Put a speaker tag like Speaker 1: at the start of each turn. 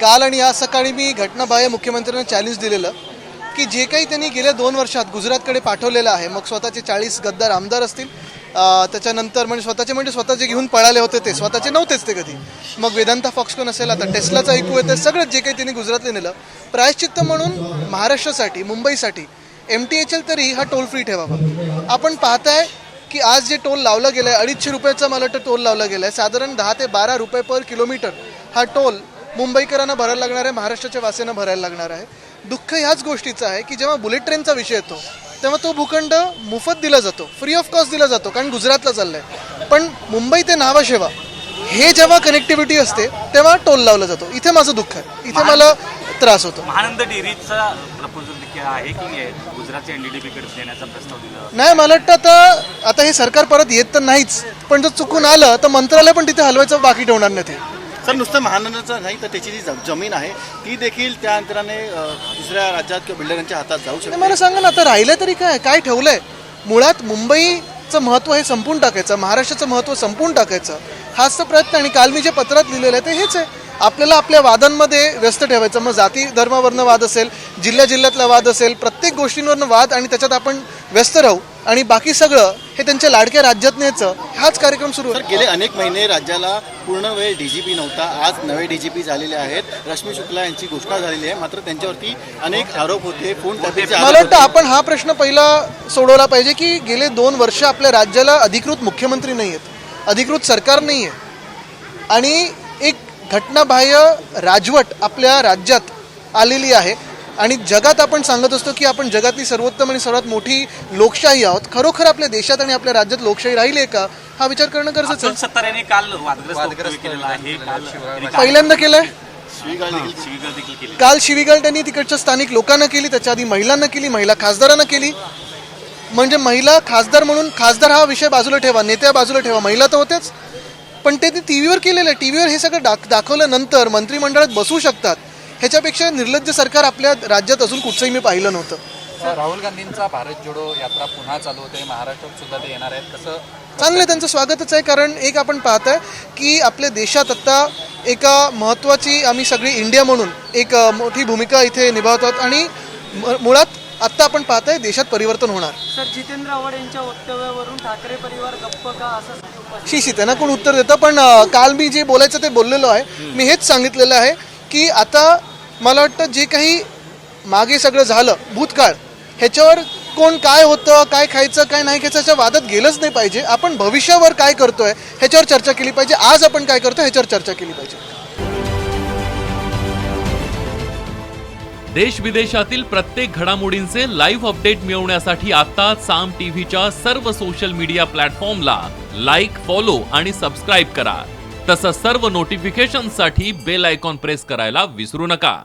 Speaker 1: काल आणि आज सकाळी मी घटनाबाह्य मुख्यमंत्र्यांना चॅलेंज दिलेलं की जे काही त्यांनी गेल्या 2 वर्षात गुजरातकडे पाठवलेलं आहे, मग स्वतःचे 40 गद्दार आमदार असतील, त्याच्यानंतर स्वतःचे घेऊन पळाले होते, ते स्वतःचे नव्हतेच ते कधी, मग वेदांता फॉक्सकॉन असेल, आता टेस्लाचा ऐकू येते, सगळं जे काही त्यांनी गुजरातले नेलं, प्रायश्चित्त म्हणून महाराष्ट्रासाठी, मुंबईसाठी MTHL तरी हा टोल फ्री ठेवावा. आपण पाहताय की आज जे टोल लावला गेला आहे, 250 रुपयाचा मला वाटतं टोल लावला गेला आहे, साधारण 10 ते 12 रुपये पर किलोमीटर हा टोल मुंबईकरांना भरायला लागणार आहे, महाराष्ट्राच्या वासियांना भरायला लागणार आहे. दुःख ह्याच गोष्टीचं आहे की जेव्हा बुलेट ट्रेनचा विषय येतो तेव्हा तो भूखंड मोफत दिला जातो, फ्री ऑफ कॉस्ट दिला जातो, कारण गुजरातला चाललाय. पण मुंबई ते नावाशेवा हे जेव्हा कनेक्टिव्हिटी असते तेव्हा टोल लावला जातो. इथे माझं दुःख आहे, इथे मला त्रास होतो.
Speaker 2: महानंद डेअरीचा प्रपोजल देखील आहे की गुजरातच्या NDDB कडे देण्याचा प्रस्ताव दिला
Speaker 1: नाही. मला वाटतं आता हे सरकार परत येत तर नाहीच, पण जर चुकून आलं तर मंत्रालय पण तिथे हलवायचं बाकी ठेवणार नाही ते.
Speaker 3: सर, नुसतं महानंदाचं नाही तर त्याची जी जमीन आहे ती देखील त्या अंतराने दुसऱ्या राज्यात किंवा बिल्डरांच्या हातात जाऊ शकते.
Speaker 1: मला सांगा ना, आता राहिलं तरी काय ठेवलंय? मुळात मुंबईचं महत्त्व हे संपून टाकायचं, महाराष्ट्राचं महत्त्व संपून टाकायचं, हाच तर प्रयत्न. आणि काल मी जे पत्रात लिहिलेलं आहे ते हेच आहे, आपल्याला आपल्या वादांमध्ये व्यस्त ठेवायचं. मग जाती धर्मावरनं वाद असेल, जिल्ह्यातला वाद असेल, प्रत्येक गोष्टींवरनं वाद, आणि त्याच्यात आपण व्यस्त राहू आणि बाकी सगळं हे त्यांच्या लाडक्या राज्यात न्यायचं, हाच कार्यक्रम सुरू आहे.
Speaker 3: गेले अनेक महिने राज्याला पूर्ण वेळ DGP नव्हता, आज नवे DGP झालेले आहेत. रश्मी शुक्ला यांची घोषणा झालेली आहे, मात्र त्यांच्यावरती अनेक आरोप होते, फोन टॅपिंगचे.
Speaker 1: मला वाटतं आपण हा प्रश्न पहिला सोडवला पाहिजे की गेले 2 वर्ष आपल्या राज्याला अधिकृत मुख्यमंत्री नाही आहेत, अधिकृत सरकार नाही आहे, आणि एक घटनाबाह्य राजवट आपल्या राज्यात आलेली आहे. आणि जगात आपण सांगत असतो की आपण जगातली सर्वोत्तम आणि सर्वात मोठी लोकशाही आहोत. खरोखर आपल्या देशात आणि आपल्या राज्यात लोकशाही राहिली आहे का, हा विचार करणं गरजेचं आहे.
Speaker 2: सत्तार यांनी काल वादग्रस्त वक्तव्य केलेलं आहे,
Speaker 1: पहिल्यांदा केलंय,
Speaker 2: शिवीगाळ देखील केली.
Speaker 1: काल शिवीगाळ त्यांनी तिकडच्या स्थानिक लोकांना केली, त्याच्या आधी महिलांना केली, महिला खासदारांना केली. म्हणजे महिला खासदार म्हणून, खासदार हा विषय बाजूला ठेवा, नेत्या बाजूला ठेवा, महिला तर होतेच, पण ते टीव्हीवर केलेलं आहे. टीव्हीवर हे सगळं दाखवल्यानंतर मंत्रिमंडळात बसू शकतात, ह्याच्यापेक्षा निर्लज्ज सरकार आपल्या राज्यात अजून कुठचंही मी पाहिलं नव्हतं.
Speaker 4: राहुल गांधींचा भारत जोडो यात्रा पुन्हा चालू होते, महाराष्ट्रात सुद्धा ते येणार आहेत, कसं?
Speaker 1: चांगलं आहे, त्यांचं स्वागतच आहे. कारण एक आपण पाहताय की आपल्या देशात आत्ता एका महत्त्वाची, आम्ही सगळी इंडिया म्हणून एक मोठी भूमिका इथे निभावतात, आणि मुळात आत्ता आपण पाहताय देशात परिवर्तन होणार.
Speaker 5: सर, जितेंद्र आव्हाड यांच्या वक्तव्यावरून ठाकरे परिवार गप्प का असं
Speaker 1: शी त्यांना कोण उत्तर देतं. पण काल मी जे बोलायचं ते बोललेलो आहे. मी हेच सांगितलेलं आहे की आता मला वाटतं जे काही मागे सगळं झालं भूतकाळ, ह्याच्यावर कोण काय होतं, काय खायचं, काय नाही खायचं, याच्या वादात गेलंच नाही पाहिजे. आपण भविष्यावर काय करतोय ह्याच्यावर चर्चा केली पाहिजे, आज आपण काय करतोय ह्याच्यावर चर्चा केली पाहिजे.
Speaker 6: देश विदेशातील प्रत्येक घडामोडींचे लाईव्ह अपडेट मिळवण्यासाठी आता साम टीव्हीच्या सर्व सोशल मीडिया प्लॅटफॉर्मला लाईक, फॉलो आणि सबस्क्राईब करा. तसंच सर्व नोटिफिकेशनसाठी बेल आयकॉन प्रेस करायला विसरू नका.